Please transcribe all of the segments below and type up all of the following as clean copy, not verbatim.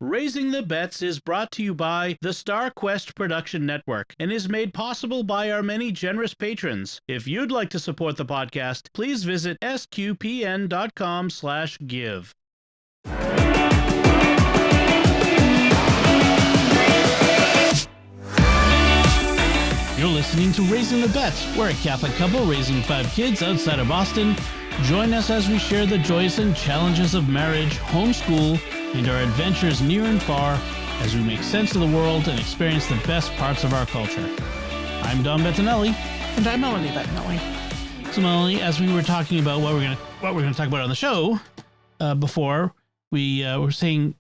Raising the Bets is brought to you by the Star Quest Production Network and is made possible by our many generous patrons. If you'd like to support the podcast, please visit sqpn.com/give. You're listening to Raising the Bets. We're a Catholic couple raising 5 kids outside of Boston. Join us as we share the joys and challenges of marriage, homeschool, and our adventures near and far as we make sense of the world and experience the best parts of our culture. I'm Don Bettinelli. And I'm Melanie Bettinelli. So Melanie, as we were talking about what we're gonna talk about on the show, before we were saying,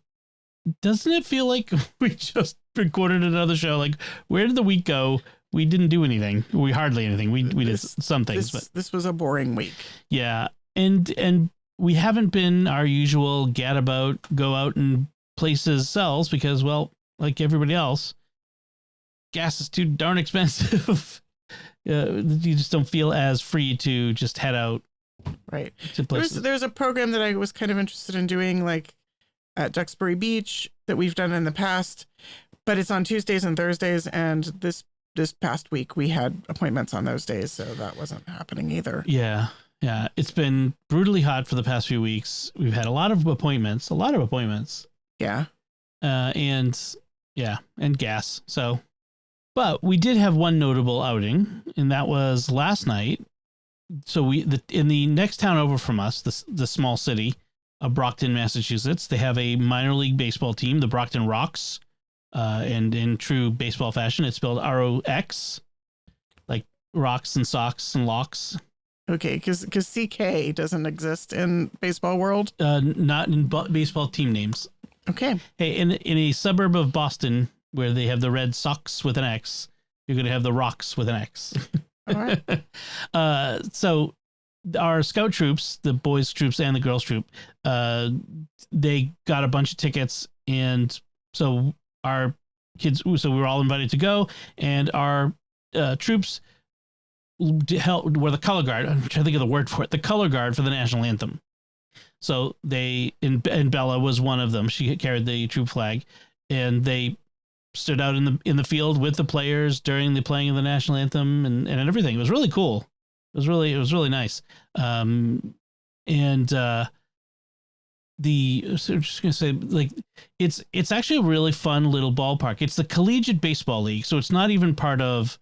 doesn't it feel like we just recorded another show? Like, where did the week go? We didn't do anything. We hardly anything. We did some things, but this was a boring week. Yeah, and we haven't been our usual gadabout, go out and places selves because, well, like everybody else, gas is too darn expensive. You just don't feel as free to just head out. Right. To places. There's a program that I was kind of interested in doing, like at Duxbury Beach, that we've done in the past, but it's on Tuesdays and Thursdays, and this past week we had appointments on those days, so that wasn't happening either. Yeah. It's been brutally hot for the past few weeks. We've had a lot of appointments. Yeah. And gas. So, but we did have one notable outing, and that was last night. So in the next town over from us, the small city of Brockton, Massachusetts, they have a minor league baseball team, the Brockton Rocks. And in true baseball fashion, it's spelled ROX, like rocks and socks and locks. Okay, because CK doesn't exist in baseball world. Not in baseball team names. Okay. Hey, in a suburb of Boston where they have the Red Sox with an X, you're going to have the Rocks with an X. All right. So our scout troops, the boys troops and the girls troop, they got a bunch of tickets, and so our kids, so we were all invited to go, and our troops were the color guard. I'm trying to think of the word for it. The color guard for the national anthem. So and Bella was one of them. She carried the troop flag, and they stood out in the field with the players during the playing of the national anthem and everything. It was really cool. It was really nice. So I'm just gonna say, like, it's actually a really fun little ballpark. It's the Collegiate Baseball League, so it's not even part of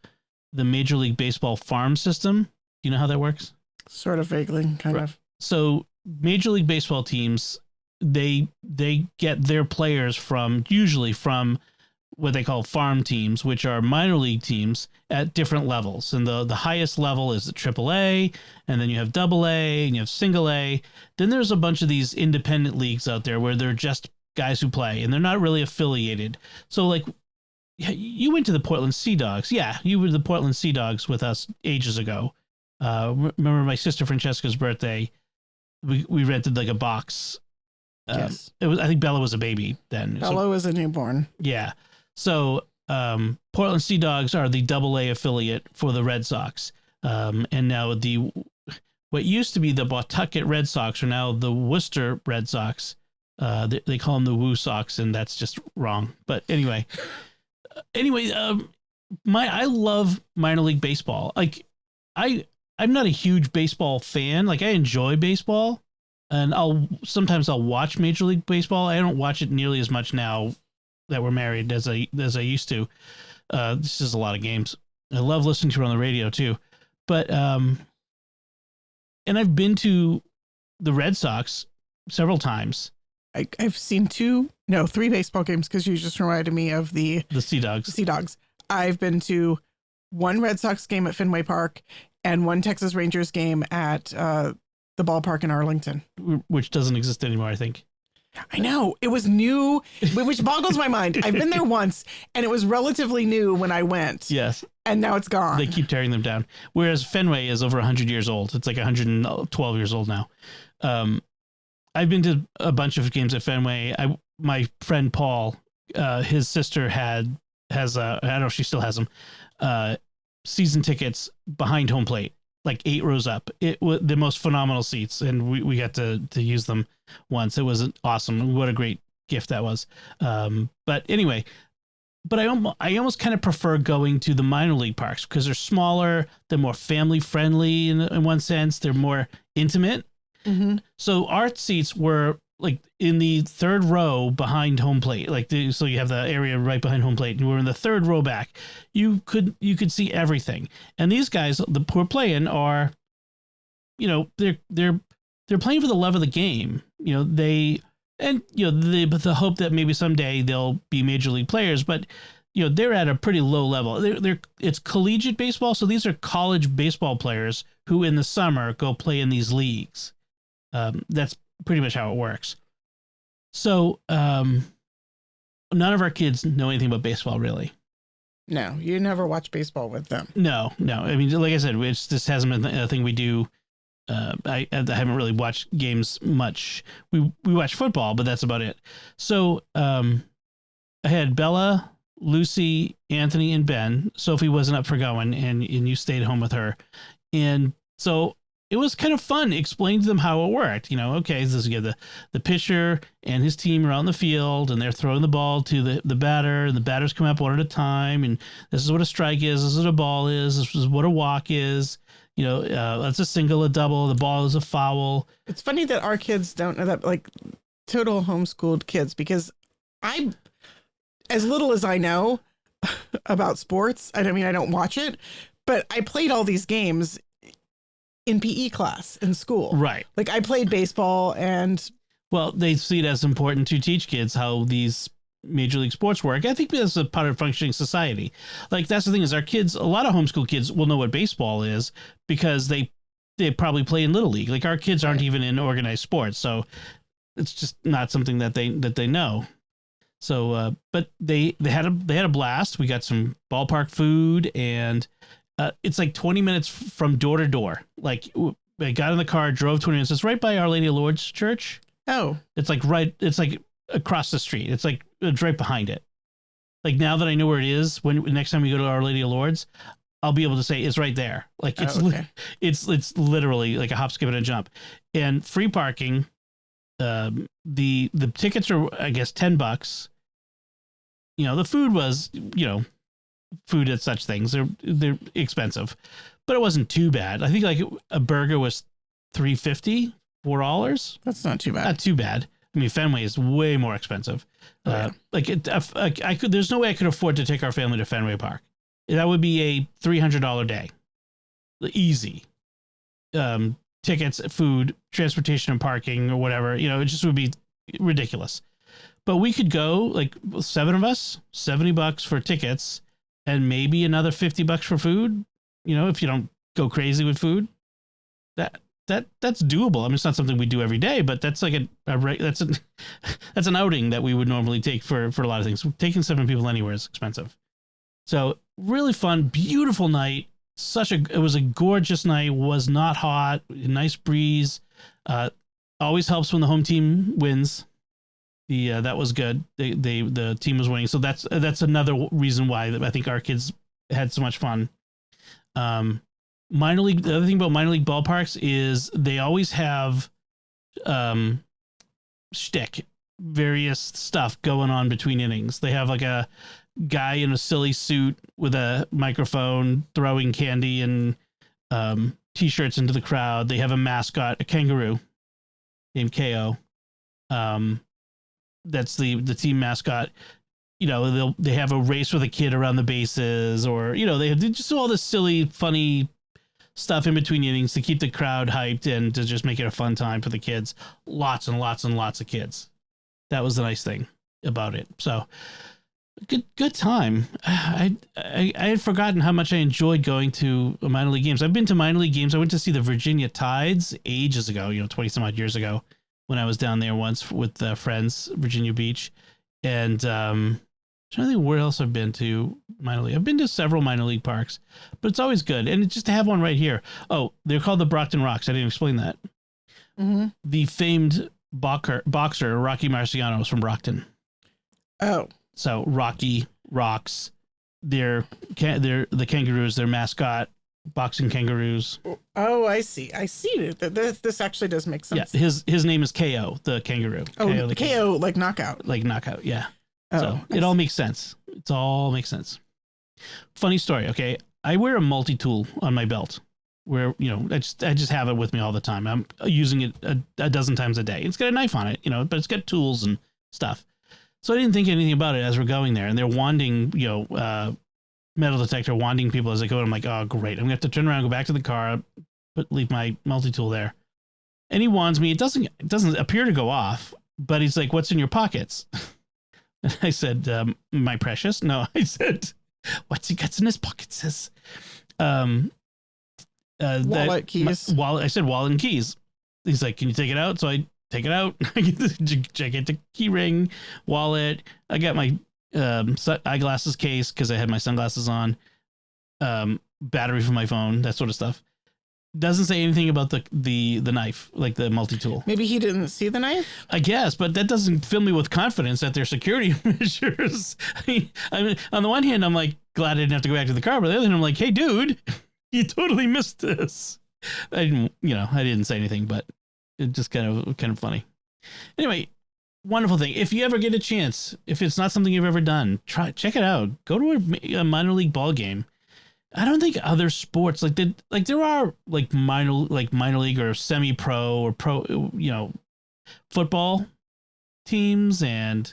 the Major League Baseball farm system. Do you know how that works? Sort of vaguely, kind of. So Major League Baseball teams, they get their players usually from what they call farm teams, which are minor league teams at different levels. And the highest level is the AAA, and then you have AA, and you have single A. Then there's a bunch of these independent leagues out there where they're just guys who play, and they're not really affiliated. So, like, you went to the Portland Sea Dogs. Yeah, you were the Portland Sea Dogs with us ages ago. Remember my sister Francesca's birthday? We rented like a box. Yes. I think Bella was a baby then. Bella was a newborn. Yeah. So Portland Sea Dogs are the AA affiliate for the Red Sox. And now what used to be the Pawtucket Red Sox are now the Worcester Red Sox. They call them the Woo Sox, and that's just wrong. But anyway, I love minor league baseball. Like, I'm not a huge baseball fan. Like, I enjoy baseball, and sometimes I'll watch Major League Baseball. I don't watch it nearly as much now that we're married as I used to. This is a lot of games. I love listening to it on the radio too. But and I've been to the Red Sox several times. I've seen 3 baseball games, because you just reminded me of the Sea Dogs. Sea Dogs. I've been to 1 Red Sox game at Fenway Park and 1 Texas Rangers game at the ballpark in Arlington, which doesn't exist anymore, I think. I know. It was new, which boggles my mind. I've been there once, and it was relatively new when I went. Yes. And now it's gone. They keep tearing them down. Whereas Fenway is over 100 years old. It's like 112 years old now. I've been to a bunch of games at Fenway. My friend Paul, his sister has I don't know if she still has them, season tickets behind home plate, like 8 rows up. It was the most phenomenal seats, and we got to use them once. It was awesome. What a great gift that was. But anyway, but I almost kind of prefer going to the minor league parks because they're smaller, they're more family friendly in one sense, they're more intimate. Mm-hmm. So our seats were like in the third row behind home plate, so you have the area right behind home plate, and we're in the third row back. You could see everything, and these guys who are playing are, they're playing for the love of the game. But the hope that maybe someday they'll be major league players, but they're at a pretty low level. It's collegiate baseball, so these are college baseball players who in the summer go play in these leagues. That's pretty much how it works. So none of our kids know anything about baseball, really. No, you never watch baseball with them. No. I mean, like I said, this hasn't been a thing we do. I haven't really watched games much. We watch football, but that's about it. So I had Bella, Lucy, Anthony, and Ben. Sophie wasn't up for going, and you stayed home with her. And so it was kind of fun explaining to them how it worked. Okay, so you have the pitcher and his team are on the field, and they're throwing the ball to the batter, and the batters come up one at a time, and this is what a strike is, this is what a ball is, this is what a walk is. That's a single, a double, the ball is a foul. It's funny that our kids don't know that, like total homeschooled kids, because as little as I know about sports, I mean, I don't watch it, but I played all these games in PE class in school. Right. Like I played baseball and. Well, they see it as important to teach kids how these major league sports work. I think that's a part of functioning society. Like that's the thing is our kids, a lot of homeschool kids will know what baseball is because they probably play in Little League. Like our kids aren't even in organized sports. So it's just not something that they know. So, but they had a blast. We got some ballpark food and it's like 20 minutes from door to door. Like I got in the car, drove 20 minutes. It's right by Our Lady of Lourdes Church. Oh, it's like across the street. It's like it's right behind it. Like now that I know where it is, when next time we go to Our Lady of Lourdes, I'll be able to say it's right there. Like it's it's literally like a hop, skip, and a jump. And free parking. The tickets are I guess $10. The food was food at such things. They're expensive, but it wasn't too bad. I think like a burger was $3.50, $4. That's not too bad. Not too bad. I mean, Fenway is way more expensive. I could. There's no way I could afford to take our family to Fenway Park. That would be a $300 day, easy. Tickets, food, transportation, and parking, or whatever. It just would be ridiculous. But we could go like 7 of us, $70 for tickets, and maybe another $50 for food. If you don't go crazy with food, that's doable. I mean, it's not something we do every day, but that's like that's an outing that we would normally take for a lot of things. Taking 7 people anywhere is expensive. So really fun, beautiful night. It was a gorgeous night. Was not hot. Nice breeze. Always helps when the home team wins. That was good. The team was winning. So that's another reason why I think our kids had so much fun. Minor league. The other thing about minor league ballparks is they always have shtick, various stuff going on between innings. They have like a guy in a silly suit with a microphone throwing candy and t-shirts into the crowd. They have a mascot, a kangaroo named KO. That's the team mascot. They have a race with a kid around the bases, or they have just all this silly, funny stuff in between innings to keep the crowd hyped and to just make it a fun time for the kids. Lots and lots and lots of kids. That was the nice thing about it. So good time. I had forgotten how much I enjoyed going to minor league games. I've been to minor league games. I went to see the Virginia Tides ages ago, 20 some odd years ago, when I was down there once with friends, Virginia Beach. And I'm trying to think where else I've been to minor league. I've been to several minor league parks, but it's always good. And just to have one right here. Oh, they're called the Brockton Rocks. I didn't explain that. Mm-hmm. The famed boxer Rocky Marciano is from Brockton. Oh. So Rocky Rocks, they're the Kangaroos, their mascot. boxing kangaroos. Oh, I see. I see. This actually does make sense. Yeah, his name is KO, the kangaroo. Oh, KO, the KO, like knockout. like knockout. Yeah. Oh, So it all makes sense. It's all makes sense. Funny story. Okay, I wear a multi-tool on my belt, where I just have it with me all the time. I'm using it a dozen times a day. It's got a knife on it, but it's got tools and stuff. So I didn't think anything about it as we're going there, and they're wanding, metal detector wanding people as I go. And I'm like, oh great, I'm gonna have to turn around, go back to the car, leave my multi-tool there. And he wands me. It doesn't appear to go off, but he's like, "What's in your pockets?" And I said, "My precious." No, I said, "What's he got in his pockets?" Says, wallet, keys. Wallet. I said, "Wallet and keys." He's like, "Can you take it out?" So I take it out. I get the key ring, wallet. I got my eyeglasses case because I had my sunglasses on. Battery for my phone, that sort of stuff. Doesn't say anything about the knife, like the multi-tool. Maybe he didn't see the knife? I guess, but that doesn't fill me with confidence that they're security measures. I mean, on the one hand, I'm like, glad I didn't have to go back to the car, but on the other hand, I'm like, hey, dude, you totally missed this. I didn't say anything, but it just kind of funny. Anyway, wonderful thing. If you ever get a chance, if it's not something you've ever done, check it out. Go to a minor league ball game. I don't think other sports there are minor league or semi-pro or pro, football teams and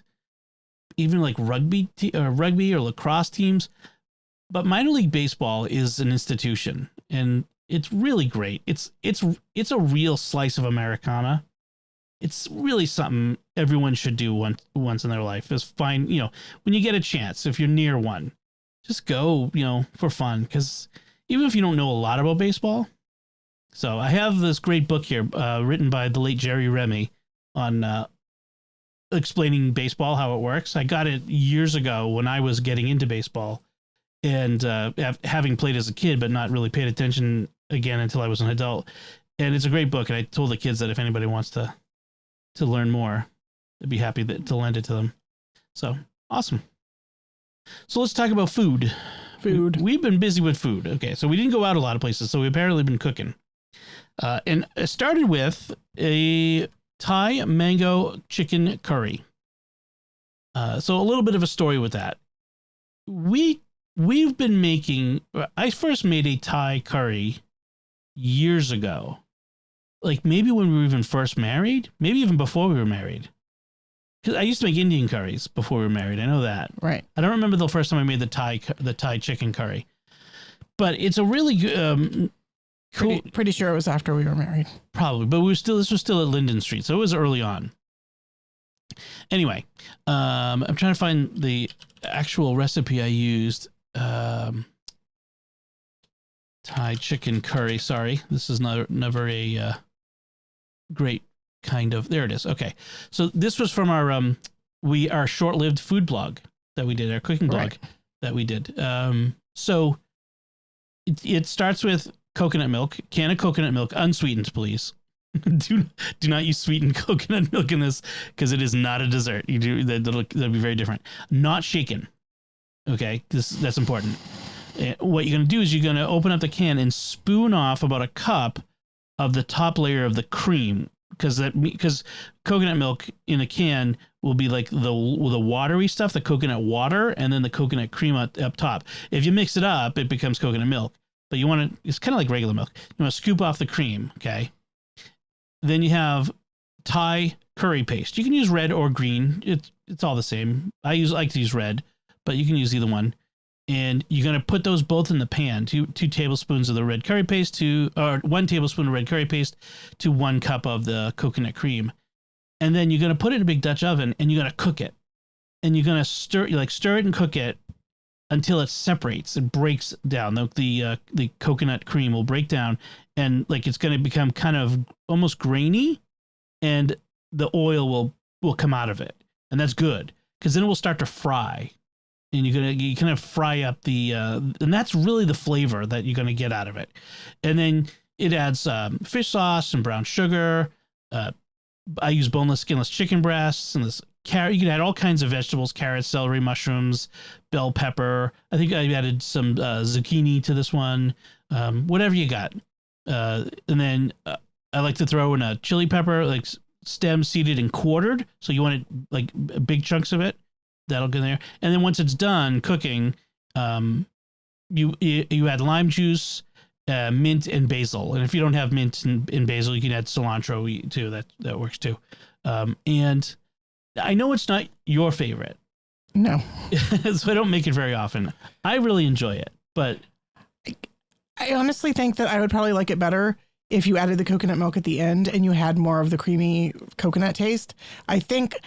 even like rugby or lacrosse teams. But minor league baseball is an institution, and it's really great. It's a real slice of Americana. It's really something everyone should do once in their life. Is find, when you get a chance, if you're near one, just go, for fun. Because even if you don't know a lot about baseball, so I have this great book here, written by the late Jerry Remy on explaining baseball, how it works. I got it years ago when I was getting into baseball, and having played as a kid, but not really paid attention again until I was an adult. And it's a great book. And I told the kids that if anybody wants to learn more, I'd be happy to lend it to them. So awesome. So let's talk about food. We've been busy with food. Okay, so we didn't go out a lot of places, so we've apparently been cooking. And it started with a Thai mango chicken curry. So a little bit of a story with that. We've been making. I first made a Thai curry years ago, like maybe when we were even first married, maybe even before we were married. Because I used to make Indian curries before we were married. I know that. Right. I don't remember the first time I made the Thai chicken curry, but it's a really good. Cool. Pretty sure it was after we were married. Probably, but this was still at Linden Street, so it was early on. Anyway, I'm trying to find the actual recipe I used. Thai chicken curry. Sorry, this is never a great kind of. There it is. Okay, so this was from our short-lived food blog that we did, our cooking blog that we did. So it starts with coconut milk, can of coconut milk, unsweetened, please. do not use sweetened coconut milk in this, because it is not a dessert. That'll be very different. Not shaken. Okay, that's important. What you're going to do is you're going to open up the can and spoon off about a cup of the top layer of the cream, because coconut milk in a can will be like the watery stuff, the coconut water, and then the coconut cream up top. If you mix it up, it becomes coconut milk. But you want to, it's kind of like regular milk. You want to scoop off the cream, okay? Then you have Thai curry paste. You can use red or green. It's all the same. I like to use red, but you can use either one. And you're going to put those both in the pan. Two tablespoons of the red curry paste or 1 tablespoon of red curry paste to 1 cup of the coconut cream. And then you're going to put it in a big Dutch oven and you're going to cook it. And you're going to stir it and cook it until it separates and breaks down. The coconut cream will break down, and it's going to become kind of almost grainy, and the oil will come out of it. And that's good, because then it will start to fry. And you kind of fry up and that's really the flavor that you're going to get out of it. And then it adds fish sauce and brown sugar. I use boneless, skinless chicken breasts and this carrot. You can add all kinds of vegetables: carrots, celery, mushrooms, bell pepper. I think I added some zucchini to this one. Whatever you got, and then I like to throw in a chili pepper, like stem seeded and quartered. So you want it like big chunks of it. That'll go in there. And then once it's done cooking, you add lime juice, mint, and basil. And if you don't have mint and basil, you can add cilantro too. That works too. And I know it's not your favorite. No. So I don't make it very often. I really enjoy it, but I honestly think that I would probably like it better if you added the coconut milk at the end and you had more of the creamy coconut taste. I think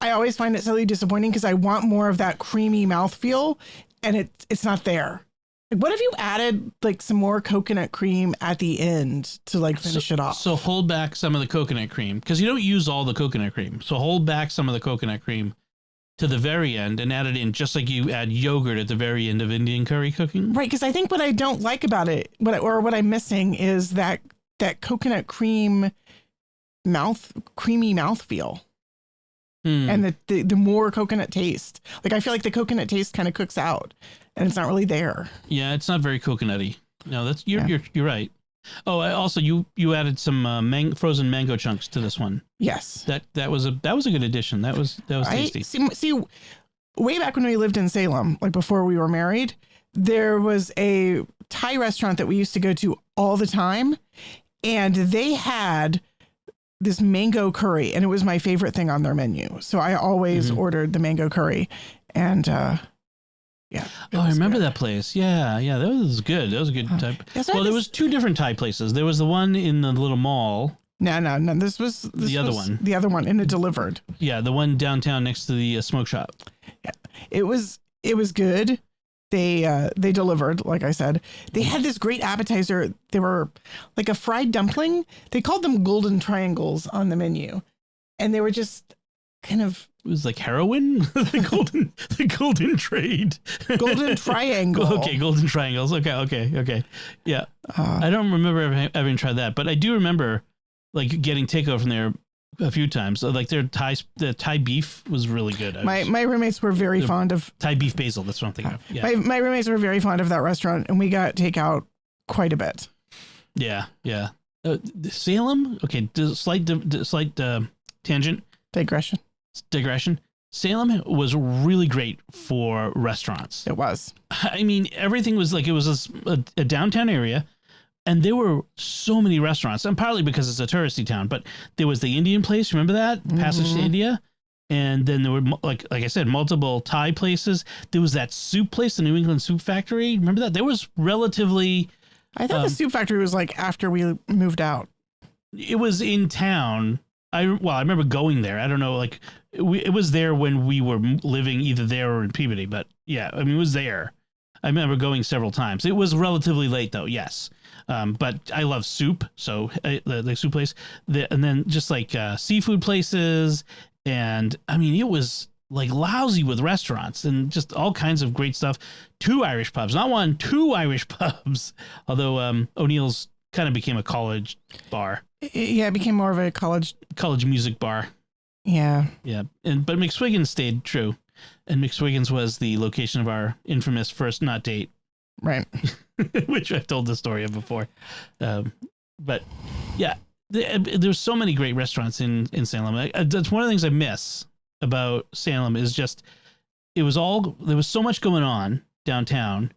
I always find it slightly disappointing because I want more of that creamy mouthfeel, and it's not there. Like, what if you added like some more coconut cream at the end to like finish it off? So hold back some of the coconut cream, because you don't use all the coconut cream. So hold back some of the coconut cream to the very end and add it in, just like you add yogurt at the very end of Indian curry cooking. Right, because I think what I don't like about it, what I'm missing is that coconut cream creamy mouthfeel. And the more coconut taste. Like, I feel like the coconut taste kind of cooks out and it's not really there. Yeah, it's not very coconutty. No, that's you're right. Oh, also you added some frozen mango chunks to this one. Yes. That was a good addition. That was tasty. See, way back when we lived in Salem, like before we were married, there was a Thai restaurant that we used to go to all the time, and they had this mango curry, and it was my favorite thing on their menu. So I always ordered the mango curry, and yeah. Oh, I remember that place. Yeah, that was good. That was a good type. Well, there was two different Thai places. There was the one in the little mall. No. This was the other one. The other one, and it delivered. Yeah, the one downtown next to the smoke shop. Yeah, it was good. They delivered, like I said. They had this great appetizer. They were like a fried dumpling. They called them golden triangles on the menu, and they were just kind of. It was like heroin. the golden trade. Golden triangle. Okay, golden triangles. Okay. Yeah, I don't remember having tried that, but I do remember like getting takeout from there a few times. So, like the Thai beef was really good. My roommates were very fond of Thai beef basil. That's what I'm thinking of. Yeah. My roommates were very fond of that restaurant, and we got takeout quite a bit. Yeah. Salem. Okay, slight tangent. Digression. Salem was really great for restaurants. It was. I mean, everything was like, it was a downtown area, and there were so many restaurants, and partly because it's a touristy town, but there was the Indian place. Remember that? Passage to India? And then there were, like I said, multiple Thai places. There was that soup place, the New England Soup Factory. Remember that? There was relatively... I thought the soup factory was like after we moved out. It was in town. I remember going there. I don't know, like it was there when we were living either there or in Peabody, but yeah, I mean, it was there. I remember going several times. It was relatively late though. Yes. But I love soup. So the soup place and then just like seafood places. And I mean, it was like lousy with restaurants and just all kinds of great stuff. 2 Irish pubs, not one, 2 Irish pubs. Although O'Neill's kind of became a college bar. Yeah, it became more of a college music bar. Yeah. But McSwiggan's stayed true, and McSwiggan's was the location of our infamous first not date, right? Which I've told the story of before. But yeah, there's so many great restaurants in Salem. That's one of the things I miss about Salem is just there was so much going on downtown,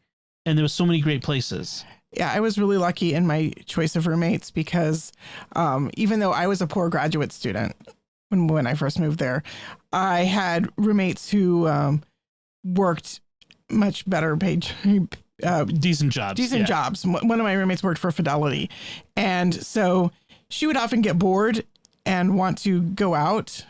and there was so many great places. Yeah, I was really lucky in my choice of roommates because even though I was a poor graduate student when I first moved there, I had roommates who worked much better paid, decent jobs. One of my roommates worked for Fidelity. And so she would often get bored and want to go out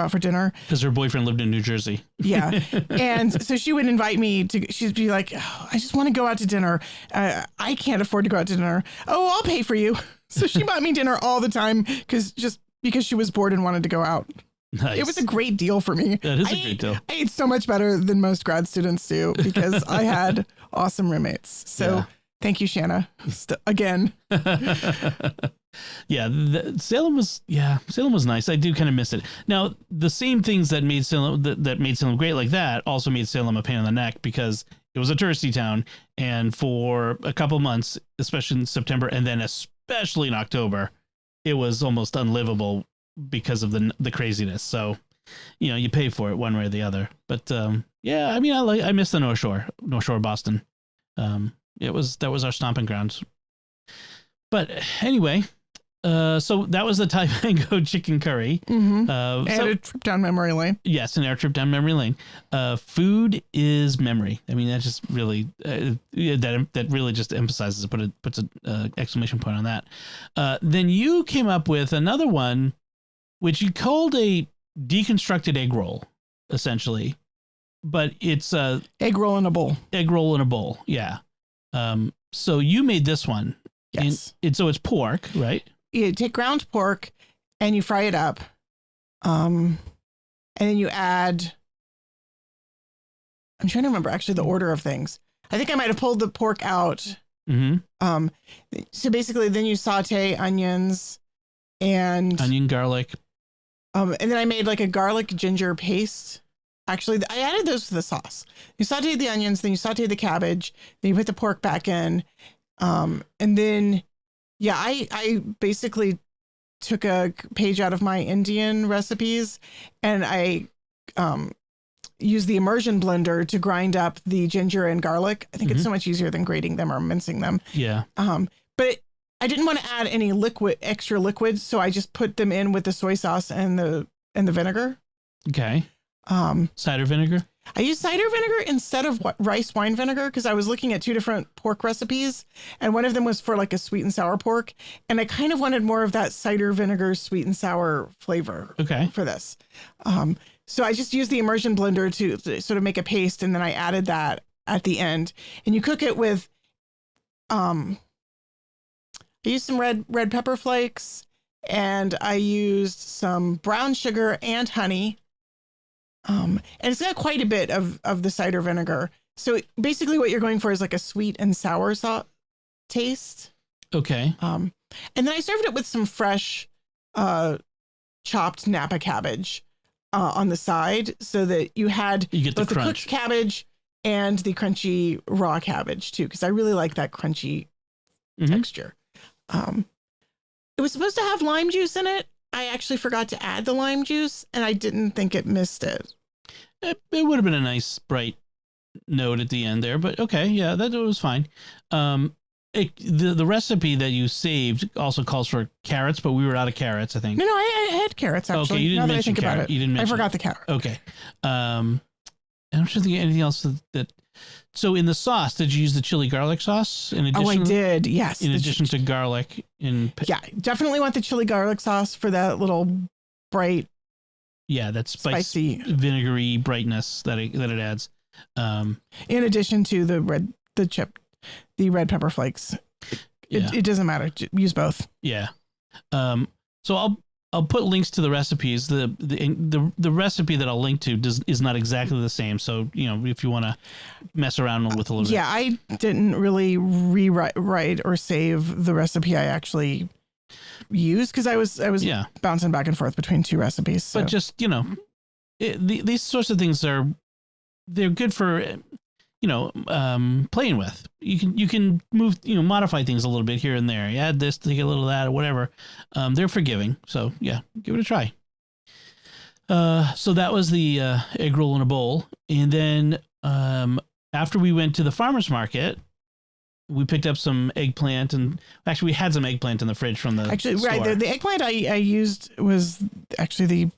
for dinner. Because her boyfriend lived in New Jersey. Yeah. And so she would invite me she'd be like, oh, I just want to go out to dinner. I can't afford to go out to dinner. Oh, I'll pay for you. So she bought me dinner all the time because she was bored and wanted to go out. Nice. It was a great deal for me. That is a great deal. I ate so much better than most grad students do because I had awesome roommates. So Thank you, Shanna. Again. Yeah, Salem was nice. I do kind of miss it. Now, the same things that made Salem that made Salem great like that also made Salem a pain in the neck because it was a touristy town, and for a couple months, especially in September and then especially in October, it was almost unlivable because of the craziness. So, you pay for it one way or the other. But yeah, I mean, I miss the North Shore of Boston. That was our stomping grounds. But anyway, so that was the Thai mango chicken curry. And a trip down memory lane. Yes, an air trip down memory lane. Food is memory. I mean, that just really that really just emphasizes it. Puts an exclamation point on that. Then you came up with another one, which you called a deconstructed egg roll, essentially, but it's a egg roll in a bowl. Egg roll in a bowl. Yeah. So you made this one. Yes. So it's pork, right? You take ground pork and you fry it up. And then you add, I'm trying to remember actually the order of things. I think I might have pulled the pork out. Mm-hmm. So basically then you saute onions and onion, garlic. And then I made like a garlic ginger paste. Actually, I added those to the sauce. You sauteed the onions, then you sauteed the cabbage, then you put the pork back in. And then, yeah, I basically took a page out of my Indian recipes and I used the immersion blender to grind up the ginger and garlic. I think it's so much easier than grating them or mincing them. Yeah. But I didn't want to add any extra liquids, so I just put them in with the soy sauce and the vinegar. Okay. Cider vinegar? I used cider vinegar instead of rice wine vinegar because I was looking at two different pork recipes, and one of them was for like a sweet and sour pork, and I kind of wanted more of that cider vinegar sweet and sour flavor for this. So I just used the immersion blender to sort of make a paste, and then I added that at the end. And you cook it with, I used some red pepper flakes, and I used some brown sugar and honey. And it's got quite a bit of the cider vinegar. So basically what you're going for is like a sweet and sour taste. Okay. And then I served it with some fresh chopped Napa cabbage on the side so that you get both the cooked cabbage and the crunchy raw cabbage too, because I really like that crunchy texture. It was supposed to have lime juice in it. I actually forgot to add the lime juice, and I didn't think it missed it. It would have been a nice, bright note at the end there, but okay, yeah, that was fine. The recipe that you saved also calls for carrots, but we were out of carrots, I think. No, I had carrots, actually. Okay, you didn't now mention that I think about it. You didn't mention I forgot the carrot. Okay. I'm trying to think of anything else that... So in the sauce, did you use the chili garlic sauce? I did, yes. In addition to garlic? Yeah, definitely want the chili garlic sauce for that little bright... Yeah, that spicy, vinegary brightness that it adds. In addition to the red pepper flakes. It doesn't matter. Use both. Yeah. So I'll put links to the recipes. The recipe that I'll link to is not exactly the same. So, if you want to mess around with a little bit. Yeah, I didn't really rewrite or save the recipe I actually used because I was bouncing back and forth between two recipes. So. But just, these sorts of things they're good for, playing with. You can move, modify things a little bit here and there. You add this, take a little of that, or whatever. They're forgiving. So yeah, give it a try. So that was the egg roll in a bowl. And then after we went to the farmer's market, we picked up some eggplant, and actually we had some eggplant in the fridge from the store. Right. The eggplant I used was actually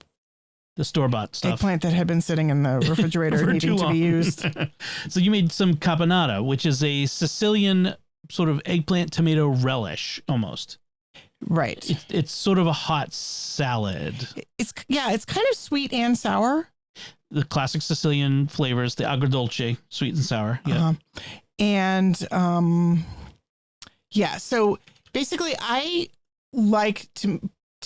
the store-bought stuff. Eggplant that had been sitting in the refrigerator needing to be used. So you made some caponata, which is a Sicilian sort of eggplant tomato relish almost. Right. It's sort of a hot salad. It's kind of sweet and sour. The classic Sicilian flavors, the agrodolce, sweet and sour. Yeah. And so basically I like to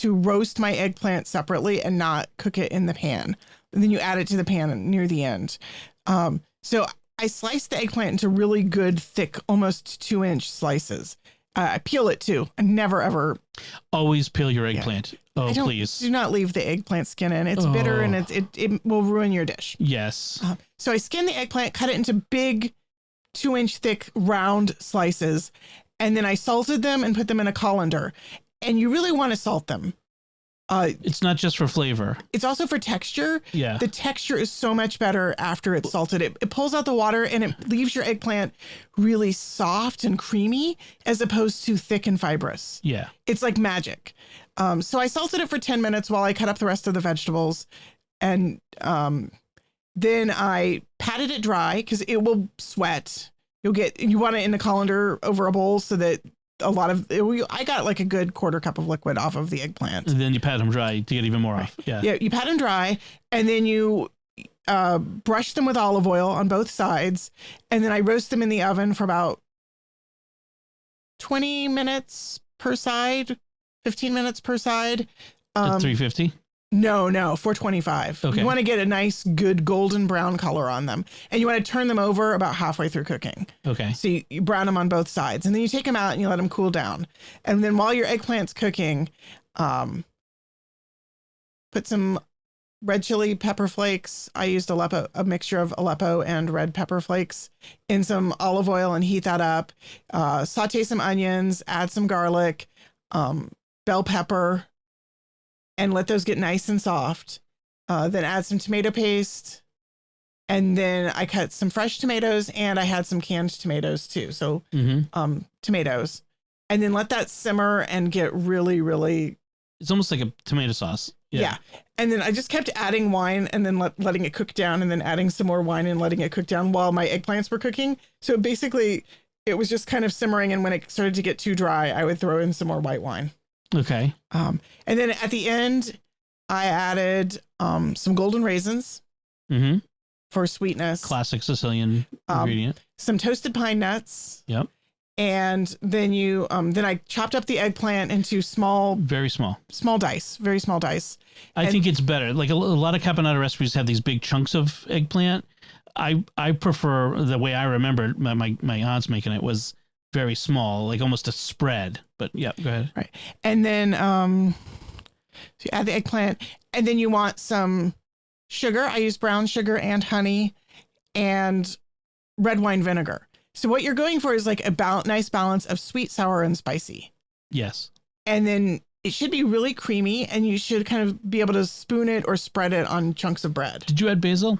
roast my eggplant separately and not cook it in the pan. And then you add it to the pan near the end. So I sliced the eggplant into really good, thick, almost 2-inch slices. I peel it too. I never ever. Always peel your eggplant. Oh, please. Do not leave the eggplant skin in. It's bitter and it will ruin your dish. Yes. So I skin the eggplant, cut it into big 2-inch thick round slices, and then I salted them and put them in a colander. And you really want to salt them. It's not just for flavor. It's also for texture. Yeah. The texture is so much better after it's salted. It pulls out the water and it leaves your eggplant really soft and creamy as opposed to thick and fibrous. Yeah. It's like magic. So I salted it for 10 minutes while I cut up the rest of the vegetables. And then I patted it dry because it will sweat. You want it in the colander over a bowl so that I got like a good 1/4 cup of liquid off of the eggplant. And then you pat them dry to get even more off. Yeah. Yeah. You pat them dry and then you brush them with olive oil on both sides. And then I roast them in the oven for about 20 minutes per side, 15 minutes per side. At 350? No, 425. Okay. You want to get a nice, good golden brown color on them. And you want to turn them over about halfway through cooking. Okay. So you brown them on both sides. And then you take them out and you let them cool down. And then while your eggplant's cooking, put some red chili pepper flakes. I used a mixture of Aleppo and red pepper flakes in some olive oil and heat that up. Saute some onions, add some garlic, bell pepper, and let those get nice and soft. Then add some tomato paste. And then I cut some fresh tomatoes and I had some canned tomatoes too. So tomatoes. And then let that simmer and get really, really... It's almost like a tomato sauce. Yeah. And then I just kept adding wine and then letting it cook down and then adding some more wine and letting it cook down while my eggplants were cooking. So basically it was just kind of simmering. And when it started to get too dry, I would throw in some more white wine. Okay. And then at the end, I added some golden raisins for sweetness. Classic Sicilian ingredient. Some toasted pine nuts. Yep. And then then I chopped up the eggplant into very small dice, very small dice. I think it's better. Like a lot of caponata recipes have these big chunks of eggplant. I prefer the way I remember it, my aunt's making it was very small, like almost a spread. But yeah, go ahead. Right. And then so you add the eggplant and then you want some sugar. I use brown sugar and honey and red wine vinegar. So what you're going for is like a nice balance of sweet, sour, and spicy. Yes. And then it should be really creamy and you should kind of be able to spoon it or spread it on chunks of bread. Did you add basil?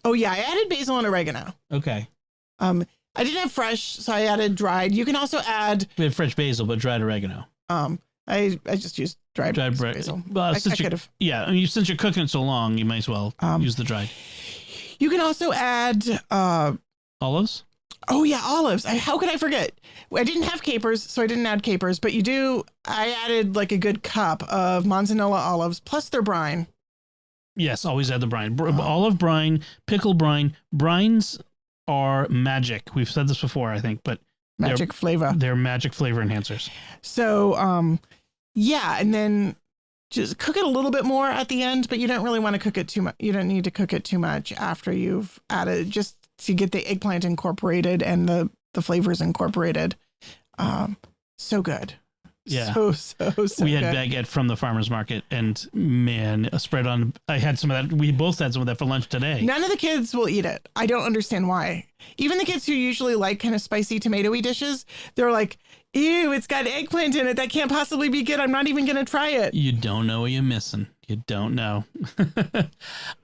Oh yeah, I added basil and oregano. Okay. I didn't have fresh, so I added dried. You can also add... We had fresh basil, but dried oregano. I just used dried basil. Well, I could have. Yeah, I mean, since you're cooking it so long, you might as well use the dried. You can also add... olives? Oh yeah, olives. How could I forget? I didn't have capers, so I didn't add capers, but you do. I added like a good cup of Manzanilla olives plus their brine. Yes, always add the brine. Olive brine, pickle brine. Brines are magic. We've said this before, I think, but magic flavor. They're magic flavor enhancers. So, yeah, and then just cook it a little bit more at the end, but you don't really want to cook it too much. You don't need to cook it too much after you've added, just to get the eggplant incorporated and the flavors incorporated. So good. Yeah. So we had good. baguette from the farmer's market and man, a spread on, I had some of that. We both had some of that for lunch today. None of the kids will eat it. I don't understand why. Even the kids who usually like kind of spicy tomatoey dishes, they're like, ew, it's got eggplant in it. That can't possibly be good. I'm not even going to try it. You don't know what you're missing. You don't know.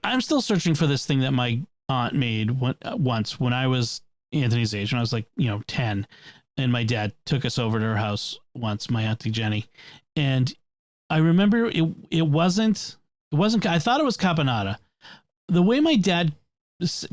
I'm still searching for this thing that my aunt made once when I was Anthony's age, when I was like, 10. And my dad took us over to her house once, my auntie Jenny. And I remember it wasn't, I thought it was caponata. The way my dad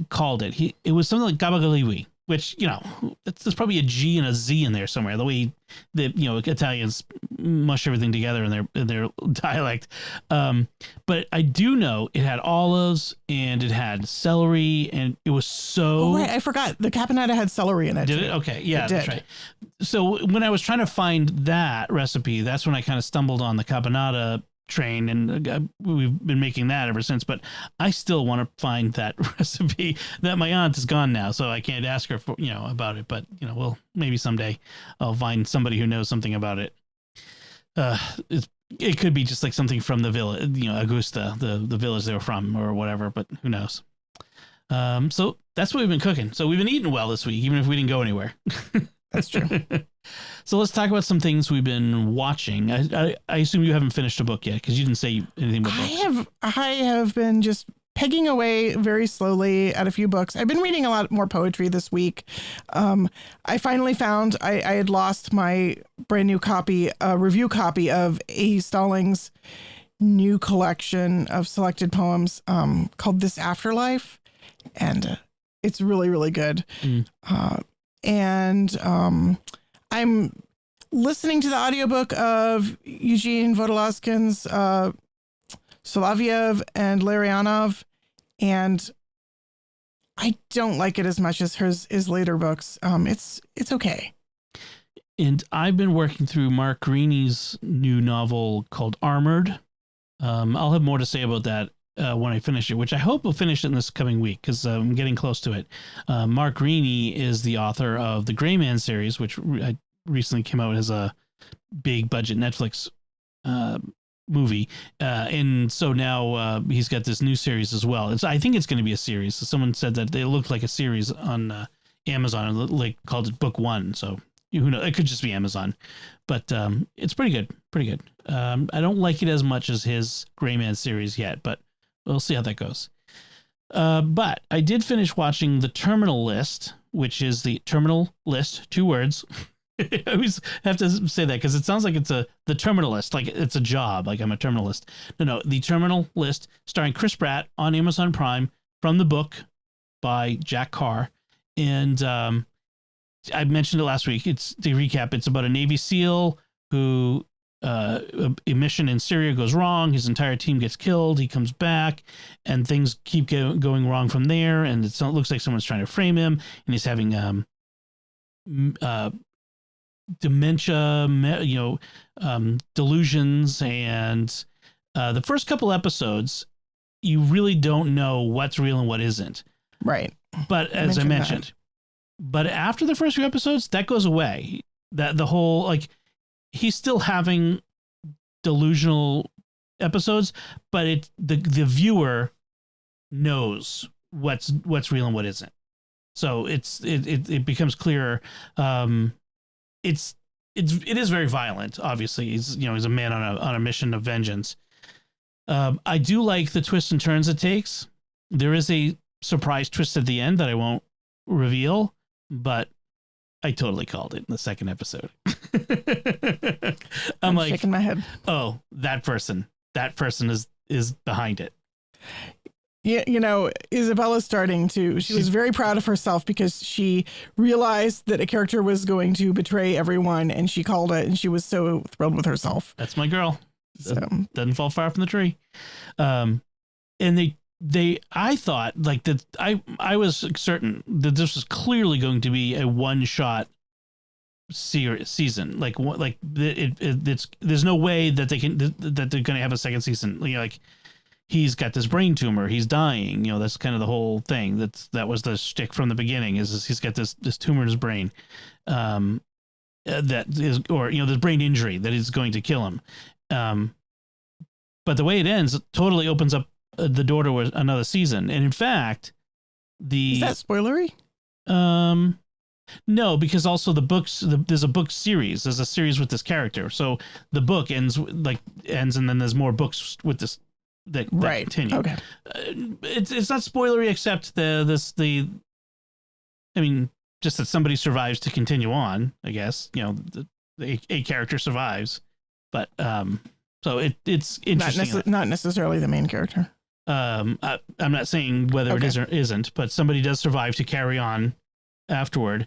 called it, it was something like gabagaliwi, which, there's probably a G and a Z in there somewhere. The way Italians mush everything together in their dialect. But I do know it had olives and it had celery and it was so... Oh, right. I forgot. The caponata had celery in it. Did too. it? Okay. Yeah, it did. That's right. So when I was trying to find that recipe, that's when I kind of stumbled on the caponata train, and we've been making that ever since. But I still want to find that recipe. That my aunt is gone now, so I can't ask her for about it. But well, maybe someday I'll find somebody who knows something about it. It could be just like something from the village, Augusta, the village they were from, or whatever. But who knows? So that's what we've been cooking. So we've been eating well this week, even if we didn't go anywhere. That's true. So let's talk about some things we've been watching. I assume you haven't finished a book yet because you didn't say anything about books. I have been just pegging away very slowly at a few books. I've been reading a lot more poetry this week. I finally found I had lost my brand new copy, review copy of A. Stallings' new collection of selected poems called This Afterlife. And it's really, really good. And I'm listening to the audiobook of Eugene Vodolazkin's Soloviev and Larionov, and I don't like it as much as his later books. It's okay. And I've been working through Mark Greeny's new novel called Armored. I'll have more to say about that when I finish it, which I hope will finish it in this coming week because I'm getting close to it. Mark Greeny is the author of the Gray Man series, which recently came out as a big budget Netflix movie. And so now he's got this new series as well. I think it's going to be a series. So someone said that it looked like a series on Amazon, like called it Book One. So who knows? It could just be Amazon, but it's pretty good. Pretty good. I don't like it as much as his Gray Man series yet, but we'll see how that goes. But I did finish watching The Terminal List, which is the Terminal List, 2 words. I always have to say that because it sounds like it's the Terminalist, like it's a job, like I'm a terminalist. No, The Terminal List, starring Chris Pratt on Amazon Prime, from the book by Jack Carr. And I mentioned it last week. It's to recap. It's about a Navy SEAL who a mission in Syria goes wrong. His entire team gets killed. He comes back, and things keep going wrong from there. And it looks like someone's trying to frame him, and he's having dementia, delusions. And the first couple episodes, you really don't know what's real and what isn't. Right. But as I mentioned, but after the first few episodes, that goes away. That the whole, like, he's still having delusional episodes, but the viewer knows what's real and what isn't. So it becomes clearer. It is very violent. Obviously, he's a man on a mission of vengeance. I do like the twists and turns it takes. There is a surprise twist at the end that I won't reveal, but I totally called it in the second episode. I'm like shaking my head. Oh, that person is behind it. Yeah, Isabella's she was very proud of herself because she realized that a character was going to betray everyone, and she called it, and she was so thrilled with herself. That's my girl. So, doesn't fall far from the tree. And I thought like that. I was certain that this was clearly going to be a one-shot season. There's no way that they're going to have a second season. Like, he's got this brain tumor, he's dying. That's kind of the whole thing. That was the shtick from the beginning. Is he's got this tumor in his brain, that is, or this brain injury that is going to kill him. But the way it ends totally opens up the door to another season. And in fact, is that spoilery? No, because also the books, there's a book series. There's a series with this character. So the book ends, and then there's more books with this that continue. Okay. It's not spoilery, except just that somebody survives to continue on, I guess. A character survives, but so it's interesting. Not necessarily the main character. I'm not saying whether it is or isn't, but somebody does survive to carry on afterward.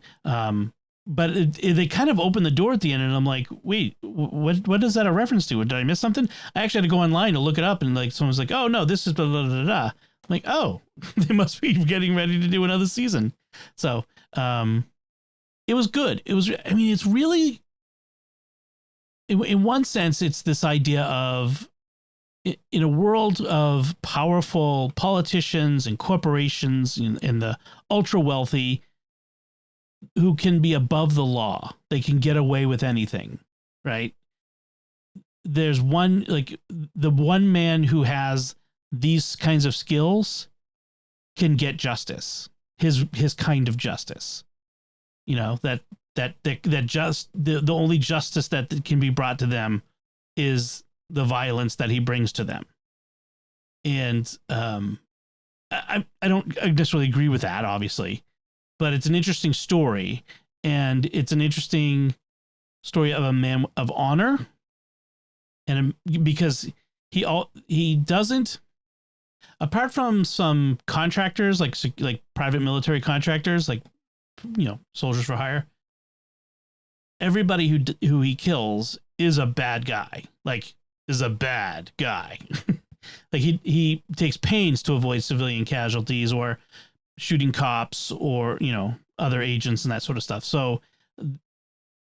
But they kind of open the door at the end, and I'm like, wait, what is that a reference to? Did I miss something? I actually had to go online to look it up, and someone's like, oh no, this is blah blah blah blah. I'm like, oh, they must be getting ready to do another season. So it was good. It's really, in one sense, it's this idea of in a world of powerful politicians and corporations and the ultra wealthy who can be above the law, they can get away with anything, right? There's one, like the one man who has these kinds of skills can get justice, his kind of justice, you know, that just the only justice that can be brought to them is the violence that he brings to them. And I don't necessarily agree with that, obviously, but it's an interesting story, and it's an interesting story of a man of honor, and because he doesn't, apart from some contractors like private military contractors, like, you know, soldiers for hire, everybody who he kills is a bad guy. Like, is a bad guy. Like he takes pains to avoid civilian casualties or shooting cops or, you know, other agents and that sort of stuff. So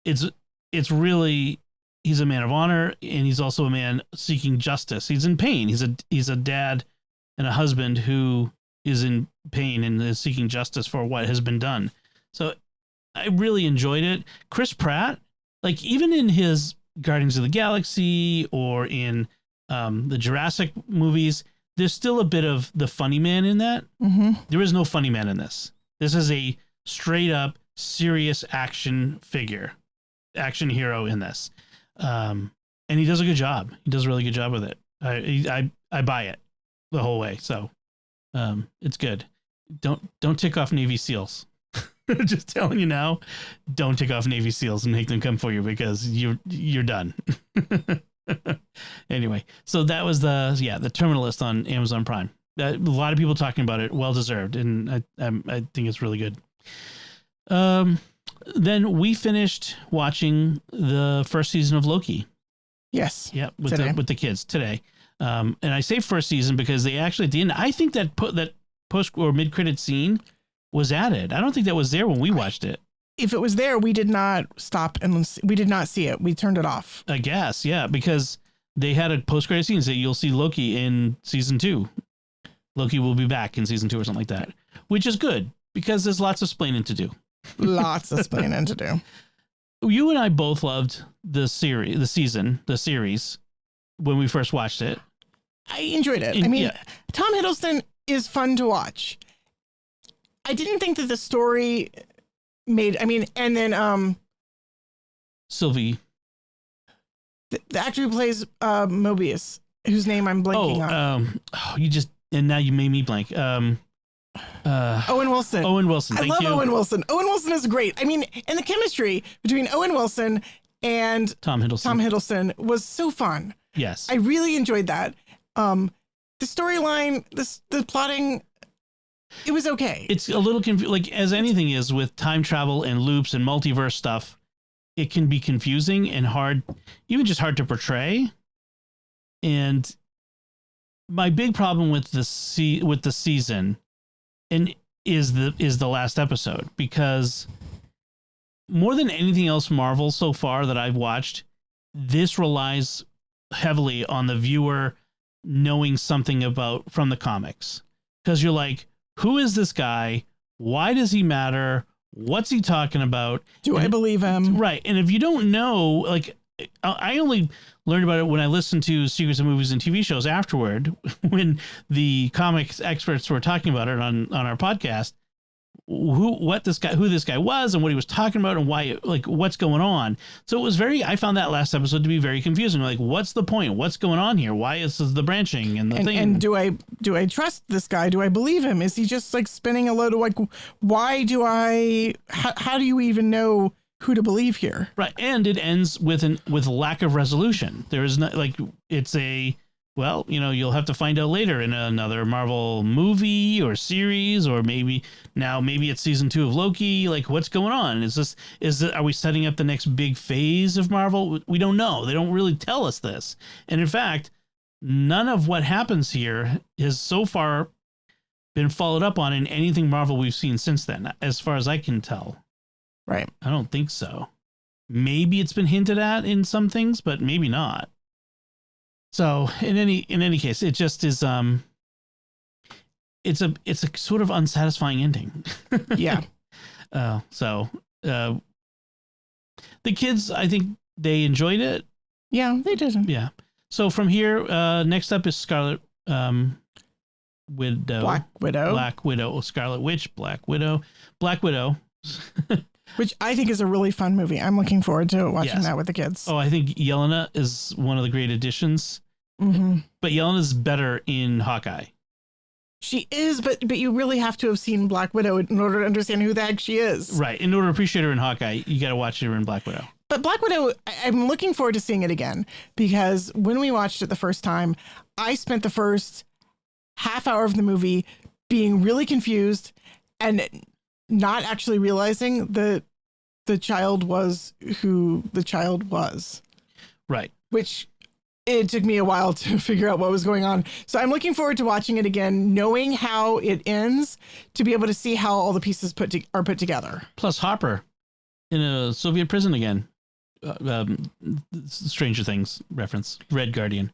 it's really, he's a man of honor, and he's also a man seeking justice. He's in pain. He's a dad and a husband who is in pain and is seeking justice for what has been done. So I really enjoyed it. Chris Pratt, like even in his Guardians of the Galaxy or in the Jurassic movies, there's still a bit of the funny man in that. Mm-hmm. There is no funny man in this. This is a straight up serious action hero in this. And he does a good job. He does a really good job with it. I buy it the whole way. So it's good. Don't tick off Navy SEALs. Just telling you now, don't tick off Navy SEALs and make them come for you, because you're done. Anyway, so that was the Terminalist on Amazon Prime. A lot of people talking about it, well deserved, and I think it's really good. Then we finished watching the first season of Loki. Yes. Yeah, with the kids today. And I say first season because they actually at the end, I think that post or mid credit scene was added. I don't think that was there when we watched it. If it was there, we did not stop and we did not see it. We turned it off. I guess, yeah, because they had a post-credit scene that you'll see Loki in season 2. Loki will be back in season 2 or something like that, which is good because there's lots of splaining to do. Lots of splaining to do. You and I both loved the series when we first watched it. I enjoyed it. I mean, Tom Hiddleston is fun to watch. I didn't think that the story and then Sylvie, the actor who plays Mobius, whose name I'm blanking on. And now you made me blank. Owen Wilson. Owen Wilson. I love Owen Wilson. Owen Wilson is great. I mean, and the chemistry between Owen Wilson and Tom Hiddleston was so fun. Yes, I really enjoyed that. The storyline, the plotting, it was okay. It's a little like as anything is with time travel and loops and multiverse stuff, it can be confusing and hard, even just hard to portray. And my big problem with the season is the last episode, because more than anything else Marvel so far that I've watched, this relies heavily on the viewer knowing something from the comics, because you're like, who is this guy? Why does he matter? What's he talking about? Do I believe him? Right. And if you don't know, like, I only learned about it when I listened to Secrets of Movies and TV Shows afterward, when the comics experts were talking about it on our podcast, who this guy was and what he was talking about and why, like, what's going on. So it was I found that last episode to be very confusing. Like, what's the point? What's going on here? Why is this the branching and the thing? And do I trust this guy? Do I believe him? Is he just like spinning a load of, like, how do you even know who to believe here? Right. And it ends with lack of resolution. There is not, like, it's you'll have to find out later in another Marvel movie or series, or maybe it's season 2 of Loki. Like, what's going on? Are we setting up the next big phase of Marvel? We don't know. They don't really tell us this. And in fact, none of what happens here has so far been followed up on in anything Marvel we've seen since then, as far as I can tell. Right. I don't think so. Maybe it's been hinted at in some things, but maybe not. So in any case, it just is it's a sort of unsatisfying ending. Yeah. So the kids, I think they enjoyed it. Yeah, they did. Yeah. So from here, next up is Scarlet Widow. Black Widow. Black Widow. Scarlet Witch. Black Widow. Black Widow. Which I think is a really fun movie. I'm looking forward to watching that with the kids. Oh, I think Yelena is one of the great additions. Mm-hmm. But Yelena's better in Hawkeye. She is, but you really have to have seen Black Widow in order to understand who the heck she is. Right. In order to appreciate her in Hawkeye, you got to watch her in Black Widow. But Black Widow, I'm looking forward to seeing it again, because when we watched it the first time, I spent the first half hour of the movie being really confused and not actually realizing that the child was who the child was. Right. Which it took me a while to figure out what was going on. So I'm looking forward to watching it again, knowing how it ends, to be able to see how all the pieces are put together. Plus Hopper in a Soviet prison again. Stranger Things reference. Red Guardian.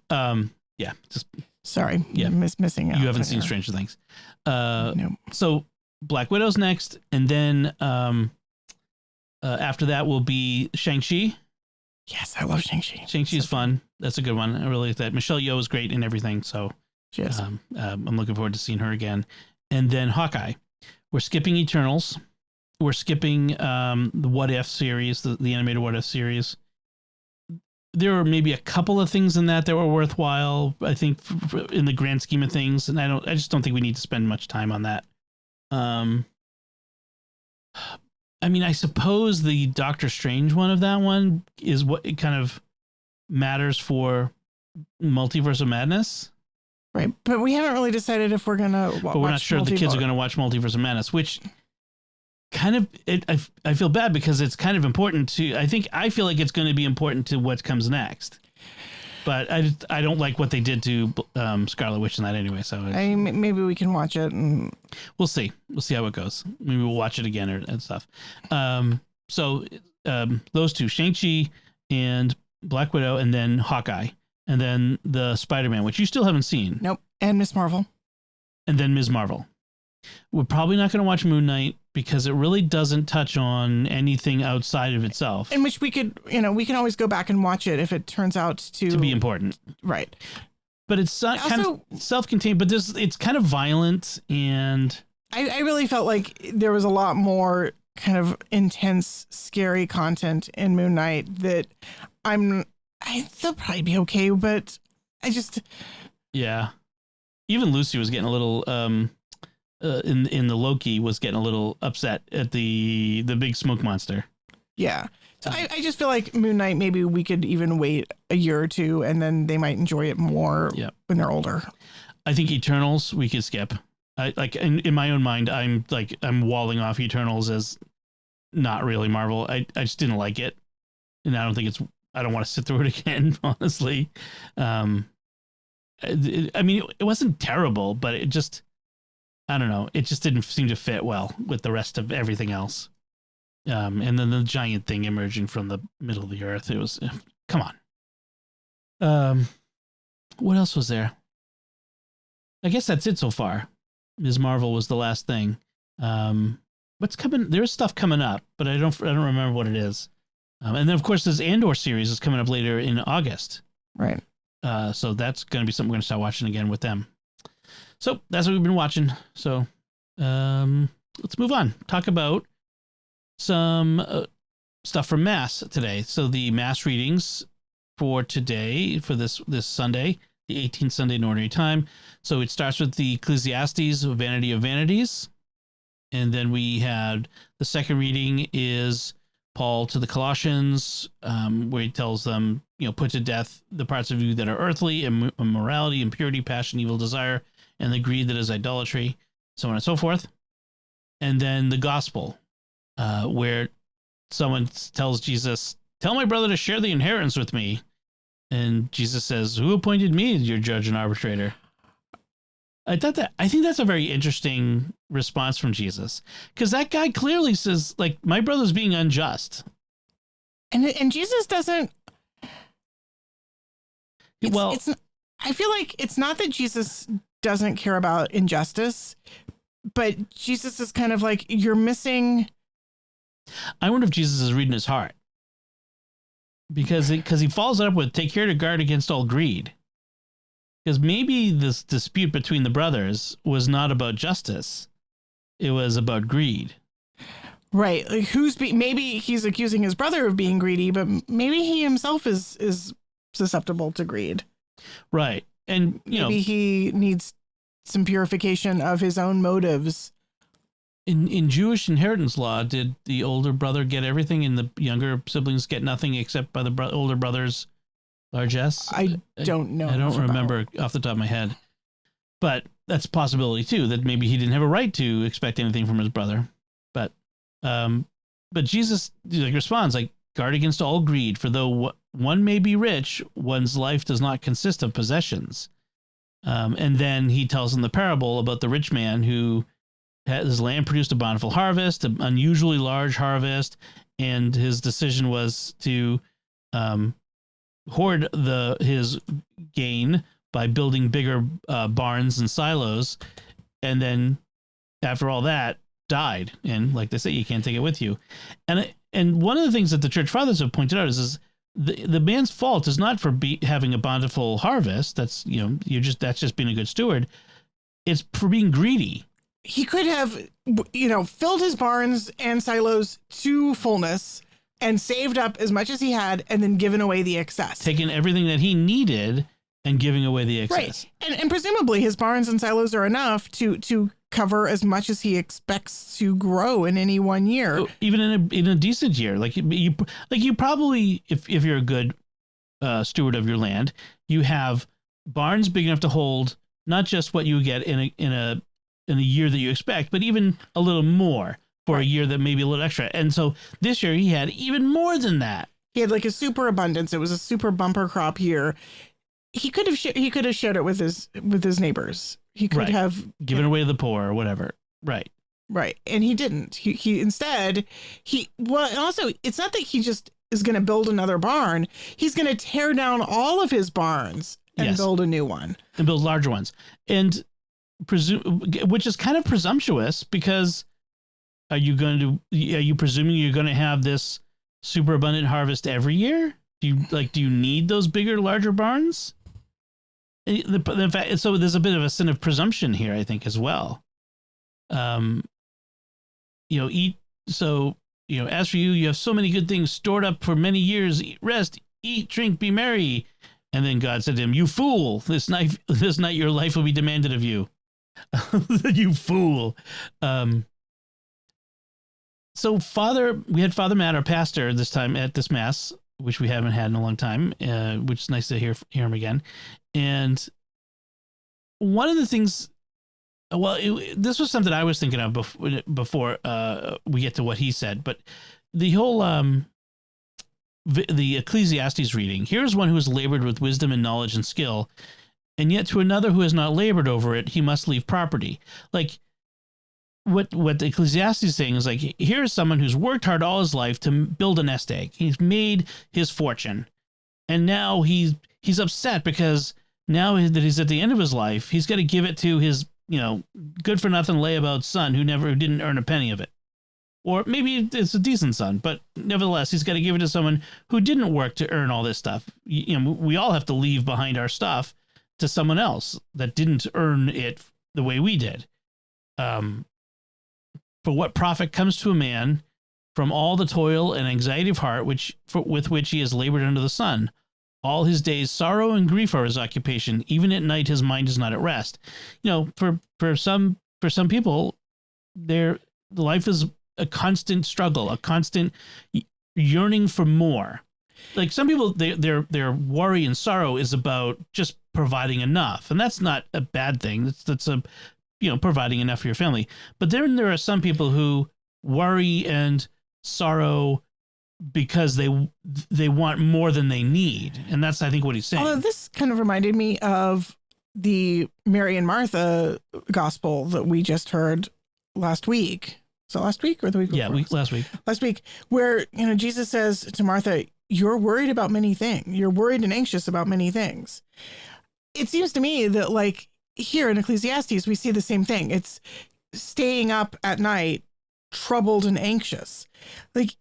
Yeah. Just sorry. Yeah. Missing out. You haven't seen Stranger Things. No. So Black Widow's next, and then after that will be Shang-Chi. Yes, I love Shang-Chi. Shang-Chi is fun. That's a good one. I really like that. Michelle Yeoh is great in everything. So yes. I'm looking forward to seeing her again. And then Hawkeye. We're skipping Eternals. We're skipping the What If series, the animated What If series. There were maybe a couple of things in that were worthwhile, I think, in the grand scheme of things. And I just don't think we need to spend much time on that. I mean, I suppose the Doctor Strange one of that one is what it kind of matters for Multiverse of Madness. Right. But we haven't really decided if we're going to watch. But we're not sure the kids are going to watch Multiverse of Madness, which kind of, I feel bad because it's kind of important to, I feel like it's going to be important to what comes next. But I don't like what they did to Scarlet Witch in that anyway. So maybe we can watch it and we'll see. We'll see how it goes. Maybe we'll watch it again and stuff. So those two, Shang-Chi and Black Widow, and then Hawkeye, and then the Spider-Man, which you still haven't seen. Nope. And Ms. Marvel. And then Ms. Marvel. We're probably not going to watch Moon Knight because it really doesn't touch on anything outside of itself. In which we could, we can always go back and watch it if it turns out to be important. Right. But it's kind of self-contained, but it's kind of violent, and I really felt like there was a lot more kind of intense, scary content in Moon Knight that they'll probably be okay, but yeah. Even Lucy was getting a little in the Loki was getting a little upset at the big smoke monster. Yeah. So I just feel like Moon Knight, maybe we could even wait a year or two and then they might enjoy it more when they're older. I think Eternals we could skip. In my own mind, I'm walling off Eternals as not really Marvel. I just didn't like it. And I don't want to sit through it again, honestly. I mean, it wasn't terrible, but it just, I don't know. It just didn't seem to fit well with the rest of everything else. And then the giant thing emerging from the middle of the earth. It was, come on. What else was there? I guess that's it so far. Ms. Marvel was the last thing. What's coming? There's stuff coming up, but I don't remember what it is. And then of course this Andor series is coming up later in August. Right. So that's going to be something we're going to start watching again with them. So that's what we've been watching. So let's move on. Talk about some stuff from Mass today. So the Mass readings for today, for this Sunday, the 18th Sunday in Ordinary Time. So it starts with the Ecclesiastes, Vanity of Vanities. And then we had the second reading is Paul to the Colossians, where he tells them, put to death the parts of you that are earthly, immorality, impurity, passion, evil desire, and the greed that is idolatry, so on and so forth. And then the gospel, where someone tells Jesus, tell my brother to share the inheritance with me. And Jesus says, who appointed me as your judge and arbitrator? I think that's a very interesting response from Jesus, because that guy clearly says, my brother's being unjust. And Jesus doesn't. It's I feel like it's not that Jesus doesn't care about injustice, but Jesus is kind of like, you're missing. I wonder if Jesus is reading his heart, because he follows it up with take care to guard against all greed. Because maybe this dispute between the brothers was not about justice. It was about greed. Right. Like maybe he's accusing his brother of being greedy, but maybe he himself is susceptible to greed. Right. And maybe he needs some purification of his own motives. In Jewish inheritance law, did the older brother get everything and the younger siblings get nothing except by the older brother's largesse? I don't know. I don't remember off the top of my head. But that's a possibility too, that maybe he didn't have a right to expect anything from his brother. But Jesus responds like, guard against all greed, for though one may be rich, one's life does not consist of possessions. And then he tells them the parable about the rich man who his land produced a bountiful harvest, an unusually large harvest, and his decision was to hoard his gain by building bigger barns and silos, and then after all that died. And like they say, you can't take it with you. And one of the things that the church fathers have pointed out is the man's fault is not for having a bountiful harvest. That's that's just being a good steward. It's for being greedy. He could have filled his barns and silos to fullness and saved up as much as he had, and then given away the excess. Taking everything that he needed and giving away the excess. Right. And presumably his barns and silos are enough to cover as much as he expects to grow in any one year. Even in a decent year. Like you probably, if you're a good steward of your land, you have barns big enough to hold not just what you get in a year that you expect, but even a little more for a year that may be a little extra. And so this year he had even more than that. He had like a super abundance. It was a super bumper crop year. He could have shared it with his neighbors. He could have given away to the poor or whatever. Right. Right. And he didn't. He instead, also, it's not that he just is going to build another barn. He's going to tear down all of his barns and build a new one. And build larger ones. And which is kind of presumptuous, because are you presuming you're going to have this super abundant harvest every year? Do you need those bigger, larger barns? In fact, so there's a bit of a sin of presumption here, I think, as well. As for you have so many good things stored up for many years. Rest, eat, drink, be merry. And then God said to him, "You fool! This night your life will be demanded of you." You fool. So we had Father Matt, our pastor, this time at this mass, which we haven't had in a long time, which is nice to hear him again. And one of the things, this was something I was thinking of before we get to what he said, but the whole the Ecclesiastes reading. Here's one who has labored with wisdom and knowledge and skill, and yet to another who has not labored over it, he must leave property. Like what the Ecclesiastes is saying is like, here's someone who's worked hard all his life to build a nest egg. He's made his fortune, and now he's upset because now that he's at the end of his life, he's got to give it to his good for nothing layabout son who didn't earn a penny of it. Or maybe it's a decent son, but nevertheless, he's got to give it to someone who didn't work to earn all this stuff. We all have to leave behind our stuff to someone else that didn't earn it the way we did. For what profit comes to a man from all the toil and anxiety of heart with which he has labored under the sun? All his days sorrow and grief are his occupation. Even at night, his mind is not at rest. For some people, their life is a constant struggle, a constant yearning for more. Like some people, their worry and sorrow is about just providing enough, and that's not a bad thing. That's providing enough for your family. But then there are some people who worry and sorrow because they want more than they need, and that's, I think, what he's saying. Although this kind of reminded me of the Mary and Martha gospel that we just heard last week. So last week or the week before? Yeah, last week. Last week, where Jesus says to Martha, you're worried about many things. You're worried and anxious about many things. It seems to me that like here in Ecclesiastes, we see the same thing. It's staying up at night, troubled and anxious. Like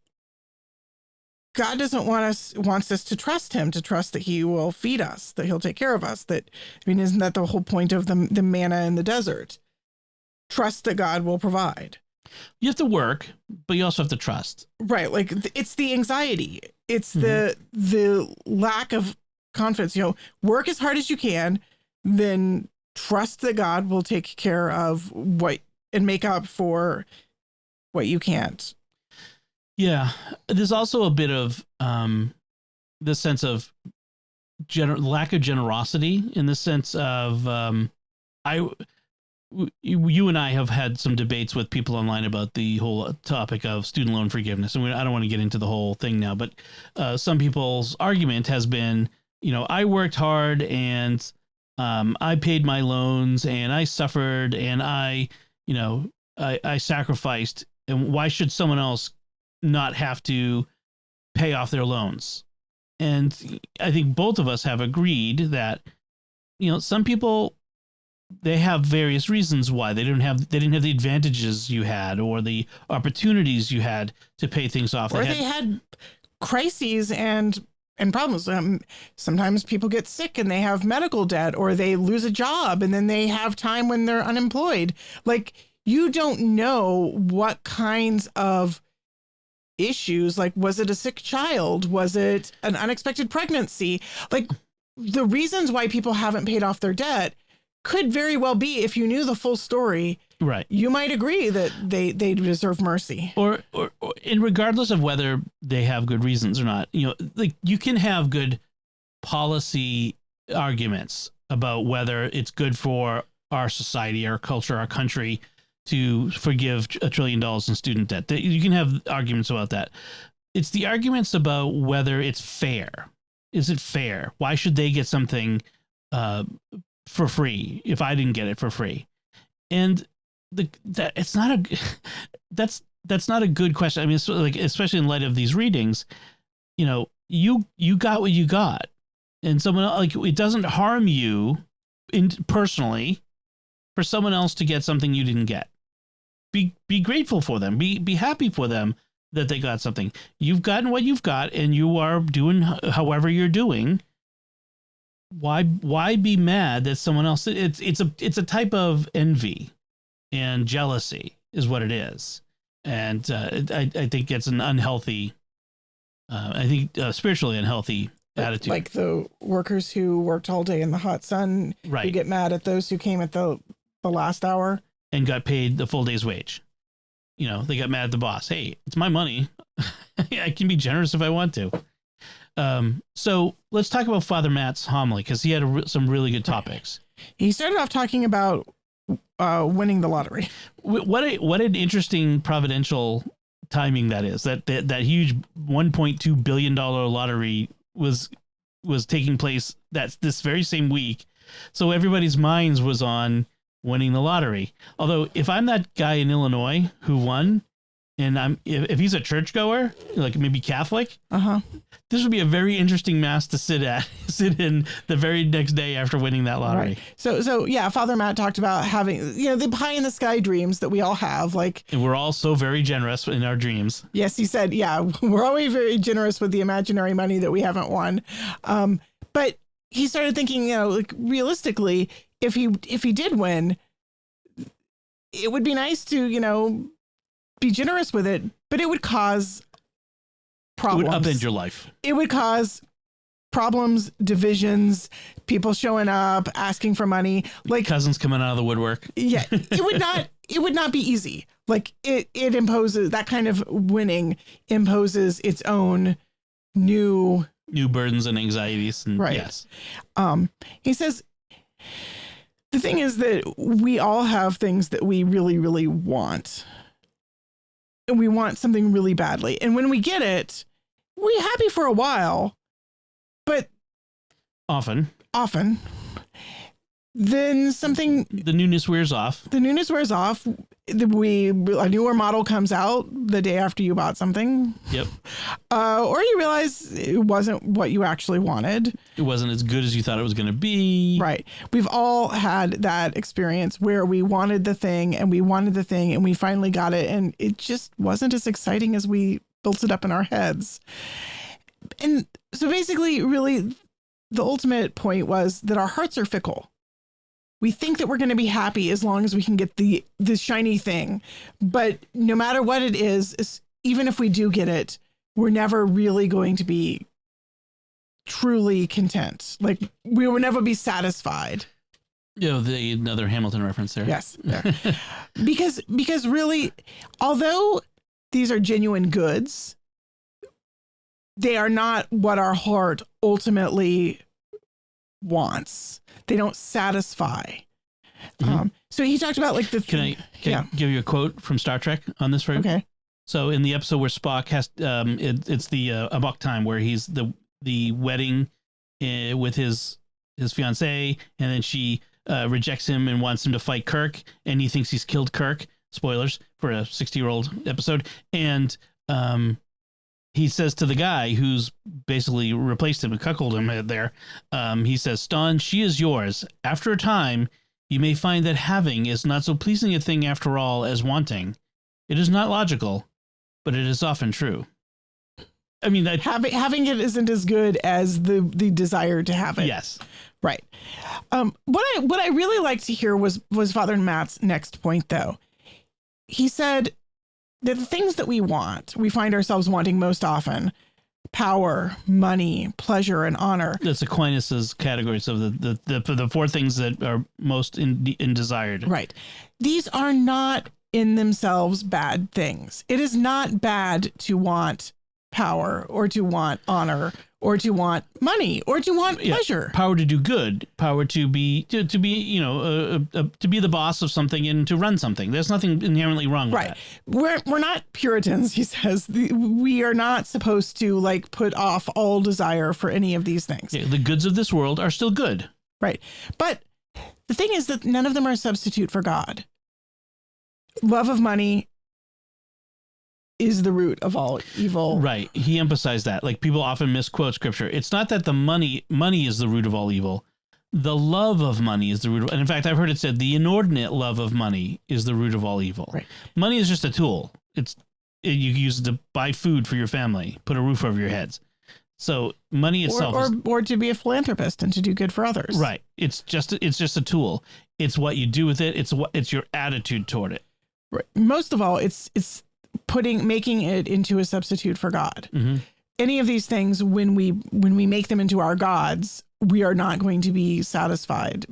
God doesn't wants us to trust him, to trust that he will feed us, that he'll take care of us. Isn't that the whole point of the manna in the desert? Trust that God will provide. You have to work, but you also have to trust. Right. Like it's the anxiety. It's the lack of confidence. Work as hard as you can, then trust that God will take care of what and make up for what you can't. Yeah. There's also a bit of the sense of lack of generosity, in the sense of you and I have had some debates with people online about the whole topic of student loan forgiveness. And I don't want to get into the whole thing now, but some people's argument has been, I worked hard and I paid my loans and I suffered and I sacrificed. And why should someone else not have to pay off their loans? And I think both of us have agreed that, some people, they have various reasons why they didn't have the advantages you had or the opportunities you had to pay things off. Or they had crises and problems. Sometimes people get sick and they have medical debt, or they lose a job and then they have time when they're unemployed. Like, you don't know what kinds of issues, like, was it a sick child? Was it an unexpected pregnancy? Like, the reasons why people haven't paid off their debt could very well be, if you knew the full story, right, you might agree that they deserve mercy. Or and regardless of whether they have good reasons or not, like, you can have good policy arguments about whether it's good for our society, our culture, our country to forgive $1 trillion in student debt. You can have arguments about that. It's the arguments about whether it's fair. Is it fair? Why should they get something for free if I didn't get it for free? And that's not a good question. I mean, it's like, especially in light of these readings, you got what you got, and someone, like, it doesn't harm you personally for someone else to get something you didn't get. Be grateful for them. Be happy for them that they got something. You've gotten what you've got, and you are doing however you're doing. Why be mad that someone else? It's a type of envy and jealousy is what it is, and I think it's an unhealthy, spiritually unhealthy attitude. Like the workers who worked all day in the hot sun, right? You get mad at those who came at the last hour and got paid the full day's wage. They got mad at the boss. Hey, it's my money. I can be generous if I want to. So let's talk about Father Matt's homily, because he had some really good topics. He started off talking about winning the lottery. What an interesting providential timing that is. That huge $1.2 billion lottery was taking place this very same week. So everybody's minds was on winning the lottery. Although, if I'm that guy in Illinois who won, and if he's a churchgoer, like maybe Catholic, this would be a very interesting mass to sit in the very next day after winning that lottery. Right. So yeah, Father Matt talked about having, the pie in the sky dreams that we all have, like, and we're all so very generous in our dreams. Yes, he said, yeah, we're always very generous with the imaginary money that we haven't won. But he started thinking, like, realistically, if he did win, it would be nice to, be generous with it, but it would cause problems. It would upend your life. It would cause problems, divisions, people showing up, asking for money, like cousins coming out of the woodwork. Yeah, it would not be easy. Like, it imposes, that kind of winning imposes its own new burdens and anxieties. And right. Yes. He says, the thing is that we all have things that we really, really want. And we want something really badly. And when we get it, we're happy for a while, but often, then the newness wears off. The newness wears off. A newer model comes out the day after you bought something. Yep. Or you realize it wasn't what you actually wanted. It wasn't as good as you thought it was going to be. Right. We've all had that experience where we wanted the thing and we finally got it, and it just wasn't as exciting as we built it up in our heads. And so basically, really, the ultimate point was that our hearts are fickle. We think that we're going to be happy as long as we can get this shiny thing. But no matter what it is, even if we do get it, we're never really going to be truly content. Like, we will never be satisfied. Another Hamilton reference there. Yes. Yeah. because really, although these are genuine goods, they are not what our heart ultimately wants. They don't satisfy. Mm-hmm. So he talked about like Can I give you a quote from Star Trek on this? Okay. So in the episode where Spock has, it's the Amok time where he's the wedding with his fiancée, and then she rejects him and wants him to fight Kirk, and he thinks he's killed Kirk. Spoilers for a 60-year-old episode. And he says to the guy who's basically replaced him and cuckolded him there, he says, "Ston, she is yours. After a time, you may find that having is not so pleasing a thing after all as wanting. It is not logical, but it is often true." I mean, that having it isn't as good as the desire to have it. Yes. Right. What I really liked to hear was Father Matt's next point, though. He said that the things that we want, we find ourselves wanting most often: power, money, pleasure, and honor. That's Aquinas's categories of the four things that are most in desired. Right. These are not in themselves bad things. It is not bad to want power, or to want honor, or to want money, or to want pleasure. Power to do good, power to be to be the boss of something and to run something. There's nothing inherently wrong with that. We're not Puritans, he says. We are not supposed to like put off all desire for any of these things. Yeah, the goods of this world are still good. Right. But the thing is that none of them are a substitute for God. Love of money is the root of all evil. Right. He emphasized that. Like, people often misquote scripture. It's not that the money is the root of all evil. The love of money is the root of, and in fact, I've heard it said the inordinate love of money is the root of all evil. Right. Money is just a tool. You use it to buy food for your family, put a roof over your heads. So money itself or to be a philanthropist and to do good for others. Right. It's just a tool. It's what you do with it. It's your attitude toward it. Right. Most of all, it's making it into a substitute for God. Mm-hmm. Any of these things, when we make them into our gods, we are not going to be satisfied,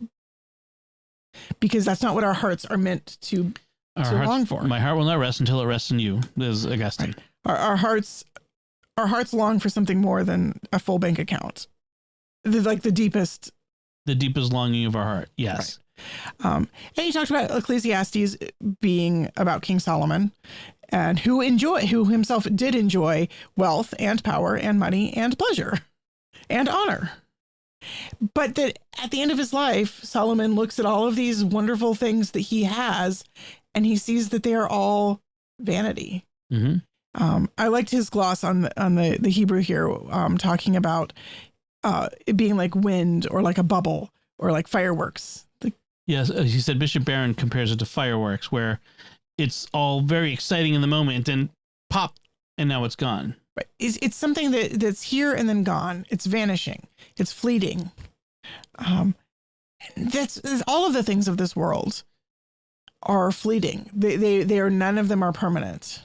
because that's not what our hearts are meant to long for. My heart will not rest until it rests in you, is Augustine. Right. Our hearts long for something more than a full bank account. The deepest longing of our heart. Yes. Right. And he talked about Ecclesiastes being about King Solomon, and who himself did enjoy wealth and power and money and pleasure and honor. But that at the end of his life, Solomon looks at all of these wonderful things that he has, and he sees that they are all vanity. Mm-hmm. I liked his gloss on the Hebrew here, talking about it being like wind, or like a bubble, or like fireworks. Yes, he said Bishop Barron compares it to fireworks, where it's all very exciting in the moment, and pop, and now it's gone. Right. It's something that's here and then gone. It's vanishing. It's fleeting. That's all of the things of this world are fleeting. They are, none of them are permanent.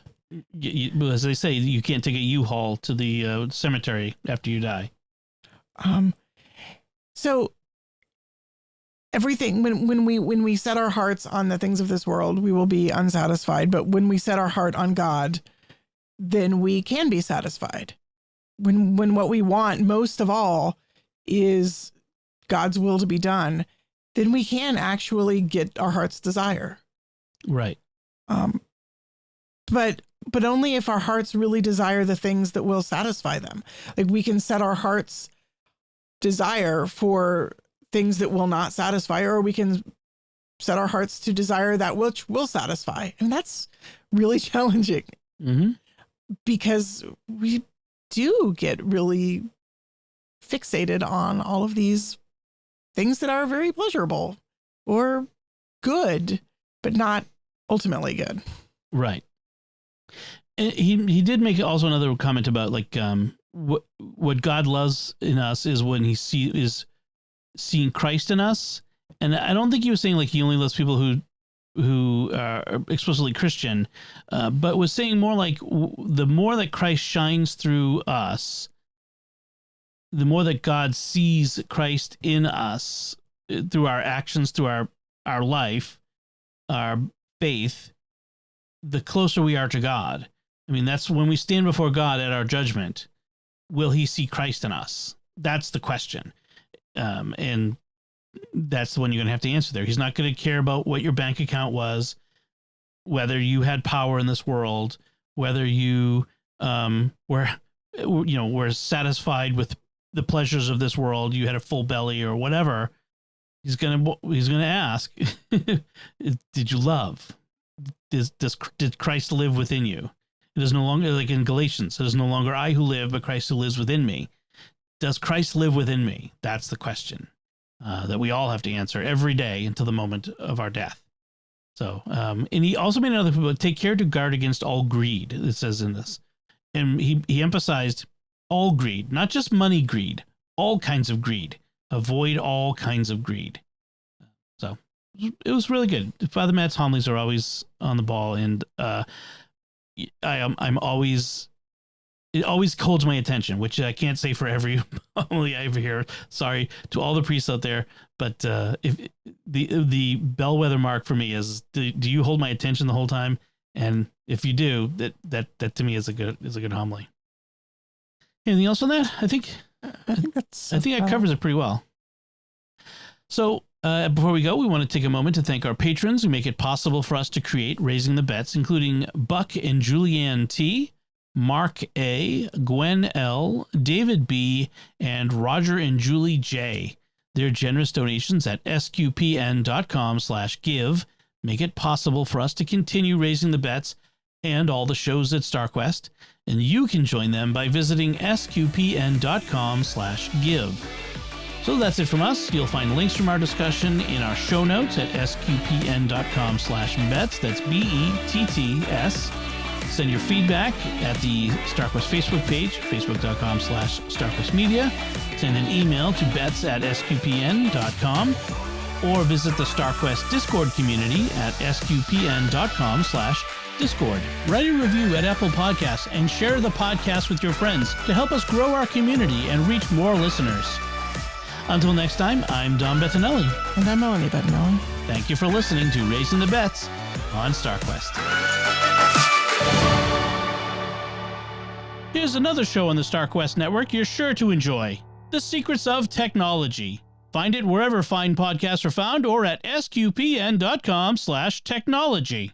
As they say, you can't take a U-Haul to the cemetery after you die. So everything, when we set our hearts on the things of this world, we will be unsatisfied. But when we set our heart on God, then we can be satisfied. When what we want most of all is God's will to be done, then we can actually get our heart's desire. Right. But only if our hearts really desire the things that will satisfy them. Like, we can set our heart's desire for things that will not satisfy, or we can set our hearts to desire that which will satisfy. And that's really challenging because we do get really fixated on all of these things that are very pleasurable or good, but not ultimately good. Right. And he did make also another comment about like what God loves in us is when he is seeing Christ in us. And I don't think he was saying like he only loves people who are explicitly Christian, but was saying more like the more that Christ shines through us, the more that God sees Christ in us through our actions, through our life, our faith, the closer we are to God. I mean, that's when we stand before God at our judgment, will he see Christ in us? That's the question. And that's the one you're going to have to answer there. He's not going to care about what your bank account was, whether you had power in this world, whether you were satisfied with the pleasures of this world, you had a full belly or whatever. He's going to ask, did you love? Did Christ live within you? It is no longer like in Galatians. It is no longer I who live, but Christ who lives within me. Does Christ live within me? That's the question that we all have to answer every day until the moment of our death. So, and he also made another point, take care to guard against all greed. It says in this, and he emphasized all greed, not just money greed, all kinds of greed. Avoid all kinds of greed. So it was really good. Father Matt's homilies are always on the ball, and I'm always, it always holds my attention, which I can't say for every homily I ever hear. Sorry to all the priests out there, but if the bellwether mark for me is, do you hold my attention the whole time? And if you do, that to me is a good homily. Anything else on that? I think that covers it pretty well. So before we go, we want to take a moment to thank our patrons who make it possible for us to create Raising the Bets, including Buck and Julianne T., Mark A., Gwen L., David B., and Roger and Julie J. Their generous donations at sqpn.com/give make it possible for us to continue Raising the Bets and all the shows at StarQuest, and you can join them by visiting sqpn.com/give. So that's it from us. You'll find links from our discussion in our show notes at sqpn.com/bets. That's BETTS. Send your feedback at the StarQuest Facebook page, facebook.com/StarQuestMedia. Send an email to bets@sqpn.com, or visit the StarQuest Discord community at sqpn.com/Discord. Write a review at Apple Podcasts and share the podcast with your friends to help us grow our community and reach more listeners. Until next time, I'm Don Bettinelli. And I'm Melanie Bettinelli. Thank you for listening to Raising the Bets on StarQuest. Here's another show on the StarQuest network you're sure to enjoy. The Secrets of Technology. Find it wherever fine podcasts are found or at sqpn.com/technology.